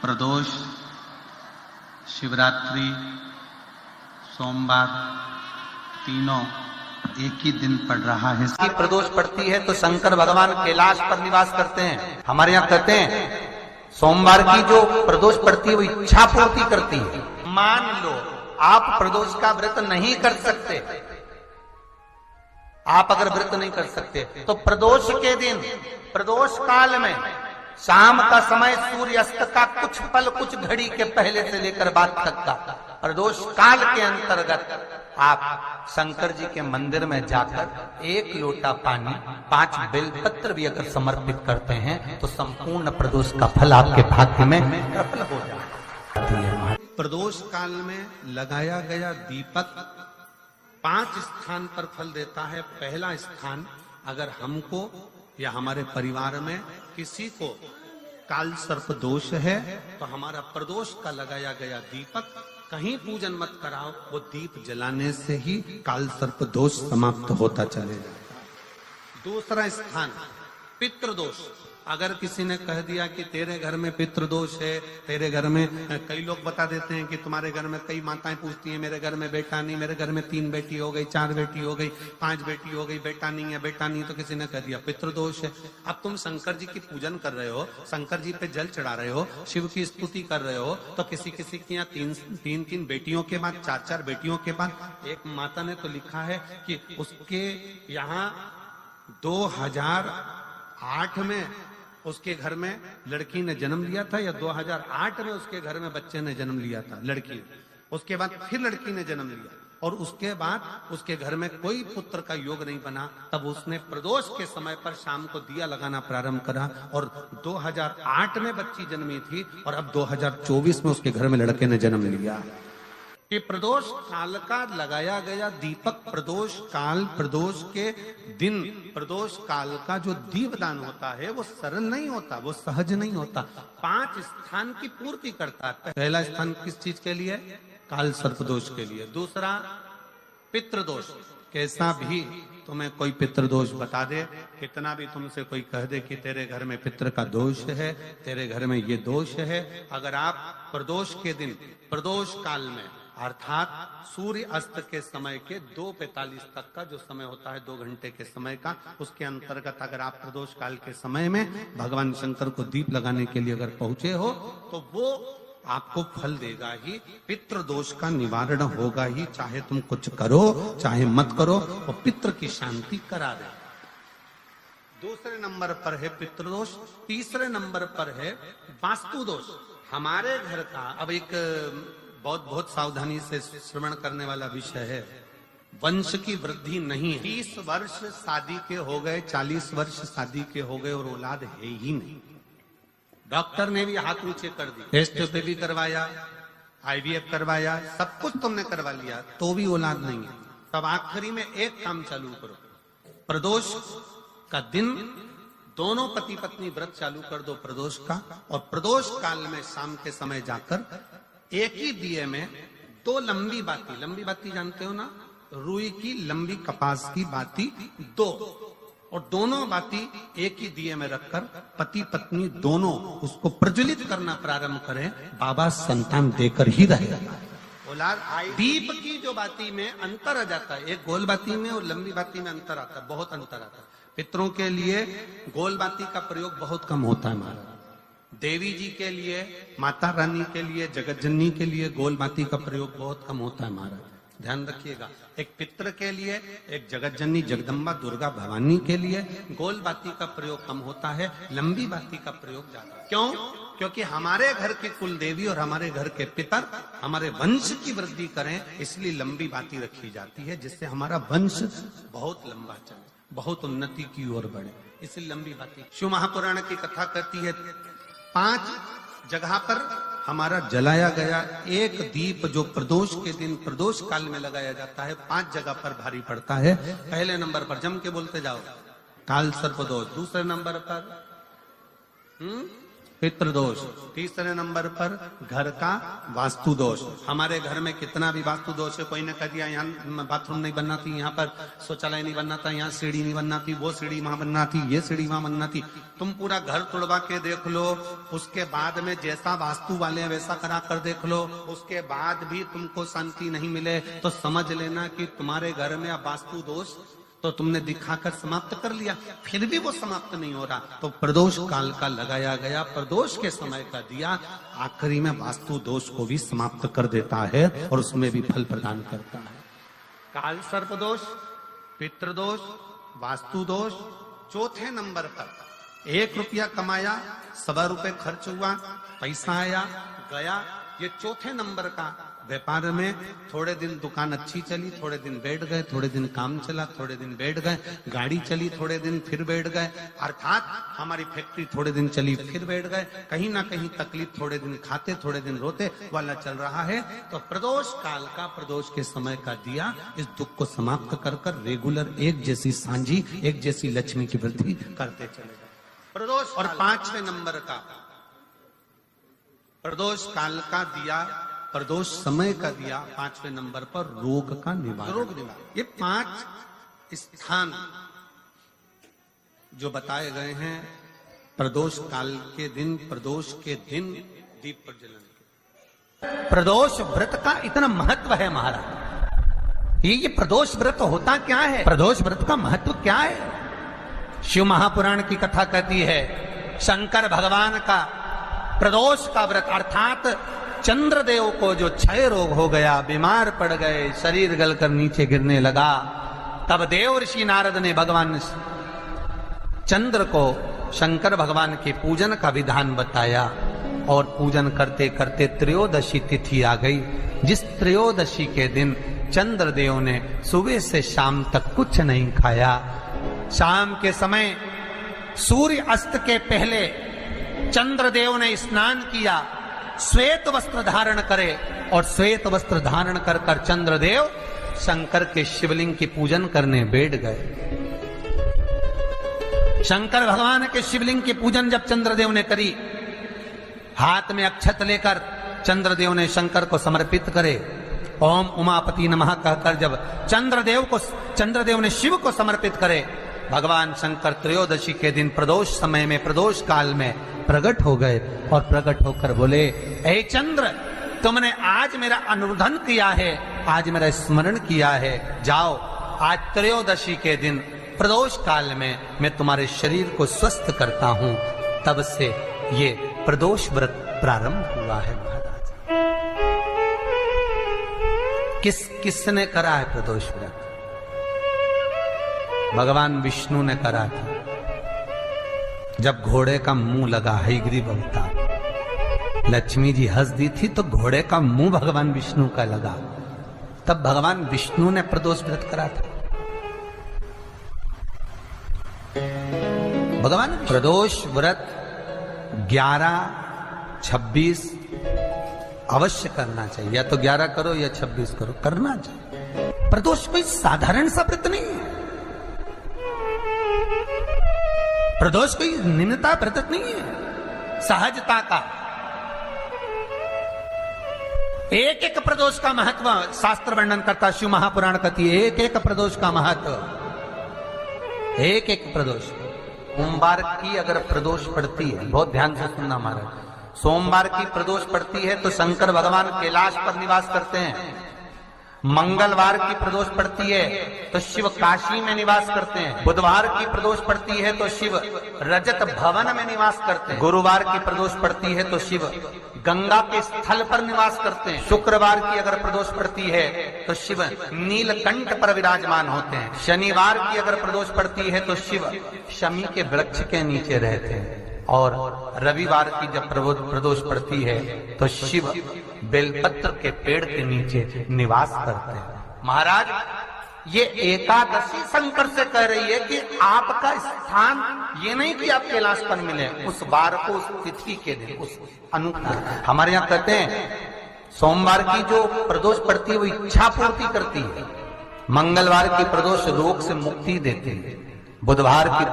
प्रदोष, शिवरात्रि, सोमवार तीनों एक ही दिन पड़ रहा है। प्रदोष पड़ती है तो शंकर भगवान कैलाश पर निवास करते हैं। हमारे यहाँ कहते हैं सोमवार की जो प्रदोष पड़ती है वो इच्छा पूर्ति करती है। मान लो आप प्रदोष का व्रत नहीं कर सकते, आप अगर व्रत नहीं कर सकते तो प्रदोष के दिन, प्रदोष काल में शाम का समय सूर्यास्त का कुछ पल, कुछ घड़ी के पहले से लेकर बाद तक का प्रदोष काल के अंतर्गत आप शंकर जी के मंदिर में जाकर 1 लोटा पानी, 5 बेलपत्र भी अगर समर्पित करते हैं तो संपूर्ण प्रदोष का फल आपके भाग्य में प्रबल हो जाता है। प्रदोष काल में लगाया गया दीपक 5 स्थान पर फल देता है। पहला स्थान, अगर हमको या हमारे परिवार में किसी को काल सर्प दोष है तो हमारा प्रदोष का लगाया गया दीपक कहीं पूजन मत कराओ, वो दीप जलाने से ही काल सर्प दोष समाप्त होता चले जाता है। दूसरा स्थान, पितृदोष। अगर किसी ने कह दिया कि तेरे घर में पितृदोष है, तेरे घर में, कई लोग बता देते हैं कि तुम्हारे घर में, कई माताएं पूछती हैं मेरे घर में बेटा नहीं, मेरे घर में 3 बेटी हो गई, 4 बेटी हो गई, 5 बेटी हो गई, बेटा नहीं है, बेटा नहीं, तो किसी ने कह दिया पितृदोष है। अब तुम शंकर जी की पूजन कर रहे हो, शंकर जी पे जल चढ़ा रहे हो, शिव की स्तुति कर रहे हो, तो किसी किसी की यहाँ 3 बेटियों के बाद, 4 बेटियों के बाद, एक माता ने तो लिखा है कि उसके यहाँ 2008 में उसके घर में लड़की ने जन्म लिया था, या 2008 में उसके घर में बच्चे ने जन्म लिया था, लड़की ने। उसके बाद फिर लड़की ने जन्म लिया और उसके बाद उसके घर में कोई पुत्र का योग नहीं बना। तब उसने प्रदोष के समय पर शाम को दिया लगाना प्रारंभ करा और 2008 में बच्ची जन्मी थी और अब 2024 में उसके घर में लड़के ने जन्म लिया। कि प्रदोष काल का लगाया गया दीपक, प्रदोष काल, प्रदोष के दिन, प्रदोष काल का जो दीपदान होता है वो सरल नहीं होता, वो सहज नहीं होता। 5 स्थान की पूर्ति करता है। पहला स्थान किस चीज के लिए? काल सर्पदोष के लिए। दूसरा पितृदोष। कैसा भी तुम्हें कोई पितृदोष बता दे, कितना भी तुमसे कोई कह दे कि तेरे घर में पितृ का दोष है, तेरे घर में ये दोष है, अगर आप प्रदोष के दिन, प्रदोष काल में अर्थात सूर्य अस्त के समय के 2:45 तक का जो समय होता है, 2 घंटे के समय का, उसके अंतर्गत अगर आप प्रदोष काल के समय में भगवान शंकर को दीप लगाने के लिए अगर पहुंचे हो तो वो आपको फल देगा ही, पितृदोष का निवारण होगा ही। चाहे तुम कुछ करो चाहे मत करो, वो पितृ की शांति करा दे। दूसरे नंबर पर है पितृदोष। तीसरे नंबर पर है वास्तु दोष। हमारे घर का, अब एक बहुत सावधानी से श्रवण करने वाला विषय है, वंश की वृद्धि नहीं है। 30 वर्ष शादी के हो गए, 40 वर्ष शादी के हो गए और औलाद है ही नहीं। डॉक्टर ने भी हाथ ऊंचे कर दिए, टेस्ट भी करवाया, IVF करवाया, सब कुछ तुमने करवा लिया, तो भी औलाद नहीं है। तब आखिरी में एक काम चालू करो, प्रदोष का दिन दोनों पति पत्नी व्रत चालू कर दो प्रदोष का, और प्रदोष काल में शाम के समय जाकर एक ही दिए में 2 लंबी बाती जानते हो ना, रुई की लंबी कपास की बाती 2, और दोनों बाती एक ही दिए में रखकर पति पत्नी दोनों उसको प्रज्वलित करना प्रारंभ करें, बाबा संतान देकर ही रहेगा। औलाद दीप की जो बाती में अंतर आ जाता है, एक गोल बाती में और लंबी बाती में अंतर आता है, बहुत अंतर आता है। पितरों के लिए गोल बाती का प्रयोग बहुत कम होता है महाराज। देवी जी के लिए, माता रानी के लिए, जगत जननी के लिए गोल बाती का प्रयोग बहुत कम होता है महाराज, ध्यान रखिएगा। एक पितृ के लिए, एक जगत जननी जगदम्बा दुर्गा भवानी के लिए गोल बाती का प्रयोग कम होता है, लंबी बाती का प्रयोग ज्यादा। क्यों? क्योंकि हमारे घर की कुल देवी और हमारे घर के पितर हमारे वंश की वृद्धि करें, इसलिए लंबी बाती रखी जाती है, जिससे हमारा वंश बहुत लंबा चले, बहुत उन्नति की ओर बढ़े, इसलिए लंबी बाती। शिव महापुराण की कथा कहती है 5 जगह पर हमारा जलाया गया एक दीप जो प्रदोष के दिन, प्रदोष काल में लगाया जाता है, 5 जगह पर भारी पड़ता है। पहले नंबर पर, जम के बोलते जाओ, काल सर्पदोष। दूसरे नंबर पर पितृदोष। तीसरे नंबर पर घर का वास्तु दोष। हमारे घर में कितना भी वास्तु दोष है, कोई ने कह दिया यहाँ बाथरूम नहीं बनना थी, यहाँ पर शौचालय नहीं बनना था, यहाँ सीढ़ी नहीं बनना थी, वो सीढ़ी वहां बनना थी, ये सीढ़ी वहां बनना थी। तुम पूरा घर तुड़वा के देख लो, उसके बाद में जैसा वास्तु वाले वैसा करा कर देख लो, उसके बाद भी तुमको शांति नहीं मिले तो समझ लेना कि तुम्हारे घर में अब वास्तु दोष तो तुमने दिखाकर समाप्त कर लिया, फिर भी वो समाप्त नहीं हो रहा, तो प्रदोष काल का लगाया गया प्रदोष के समय का दिया आखिरी में वास्तु दोष को भी समाप्त कर देता है और उसमें भी फल प्रदान करता है। काल सर्प दोष, पितृदोष, वास्तु दोष। चौथे नंबर पर 1 रुपया कमाया, 1.25 रुपए खर्च हुआ, पैसा आया गया। ये चौथे नंबर का व्यापार में थोड़े दिन दुकान अच्छी चली, थोड़े दिन बैठ गए, थोड़े दिन काम चला, थोड़े दिन बैठ गए, गाड़ी चली थोड़े दिन फिर बैठ गए, अर्थात हमारी फैक्ट्री थोड़े दिन चली फिर बैठ गए, कहीं ना कहीं तकलीफ, थोड़े दिन खाते थोड़े दिन रोते वाला चल रहा है। तो प्रदोष काल का, प्रदोष के समय का दिया इस दुख को समाप्त कर कर रेगुलर एक जैसी सांझी, एक जैसी लक्ष्मी की वृद्धि करते चले गए प्रदोष। और 5वें नंबर का प्रदोष काल का दिया, प्रदोष समय का दिया 5वें नंबर पर रोग का निवारण। रोग निवारण, ये 5 स्थान जो बताए गए हैं प्रदोष काल के दिन, प्रदोष के दिन दीप प्रज्वलन के। प्रदोष व्रत का इतना महत्व है महाराज। ये प्रदोष व्रत होता क्या है, प्रदोष व्रत का महत्व क्या है? शिव महापुराण की कथा कहती है शंकर भगवान का प्रदोष का व्रत, अर्थात चंद्रदेव को जो क्षय रोग हो गया, बीमार पड़ गए, शरीर गलकर नीचे गिरने लगा, तब देव ऋषि नारद ने भगवान चंद्र को शंकर भगवान के पूजन का विधान बताया और पूजन करते करते त्रयोदशी तिथि आ गई, जिस त्रयोदशी के दिन चंद्रदेव ने सुबह से शाम तक कुछ नहीं खाया। शाम के समय सूर्य अस्त के पहले चंद्रदेव ने स्नान किया, श्वेत वस्त्र धारण करे और श्वेत वस्त्र धारण कर कर चंद्रदेव शंकर के शिवलिंग की पूजन करने बैठ गए। शंकर भगवान के शिवलिंग की पूजन जब चंद्रदेव ने करी, हाथ में अक्षत लेकर चंद्रदेव ने शंकर को समर्पित करे, ओम उमापति नमः कहकर जब चंद्रदेव ने शिव को समर्पित करे, भगवान शंकर त्रयोदशी के दिन प्रदोष समय में, प्रदोष काल में प्रकट हो गए और प्रकट होकर बोले, हे चंद्र, तुमने आज मेरा अनुरोधन किया है, आज मेरा स्मरण किया है, जाओ आज त्रयोदशी के दिन प्रदोष काल में मैं तुम्हारे शरीर को स्वस्थ करता हूं। तब से ये प्रदोष व्रत प्रारंभ हुआ है महाराज। किसने करा है प्रदोष व्रत? भगवान विष्णु ने करा था। जब घोड़े का मुंह लगा हयग्रीव अवतार, लक्ष्मी जी हंस दी थी तो घोड़े का मुंह भगवान विष्णु का लगा, तब भगवान विष्णु ने प्रदोष व्रत करा था। भगवान प्रदोष व्रत 11, 26 अवश्य करना चाहिए, या तो 11 करो या 26 करो, करना चाहिए। प्रदोष कोई साधारण सा व्रत नहीं है, प्रदोष कोई निम्नता व्रत नहीं है, सहजता का। एक एक प्रदोष का महत्व शास्त्र वर्णन करता, शिव महापुराण कहती है एक एक प्रदोष का महत्व, एक एक प्रदोष। सोमवार की अगर प्रदोष पड़ती है, बहुत ध्यान से सुनना महाराज, सोमवार की प्रदोष पड़ती है तो शंकर भगवान कैलाश पर निवास करते हैं। मंगलवार की प्रदोष पड़ती है तो शिव काशी में निवास करते हैं। बुधवार की प्रदोष पड़ती है तो शिव रजत भवन में निवास करते हैं। गुरुवार की प्रदोष पड़ती है तो शिव गंगा के स्थल पर निवास करते हैं। शुक्रवार की अगर प्रदोष पड़ती है तो शिव नीलकंठ पर विराजमान होते हैं। शनिवार की अगर प्रदोष पड़ती है तो शिव शमी के वृक्ष के नीचे रहते हैं। और रविवार की जब प्रदोष पड़ती है तो शिव बेलपत्र के पेड़ के नीचे निवास करते हैं। महाराज, ये एकादशी शंकर से कह रही है कि आपका स्थान ये नहीं कि आप कैलाश पर मिले, उस बार को, उस तिथि के दिन, उस अनुकूल। हमारे यहाँ कहते हैं सोमवार की जो प्रदोष पड़ती है वो इच्छा पूर्ति करती है, मंगलवार की प्रदोष रोग से मुक्ति देती है, बुधवार की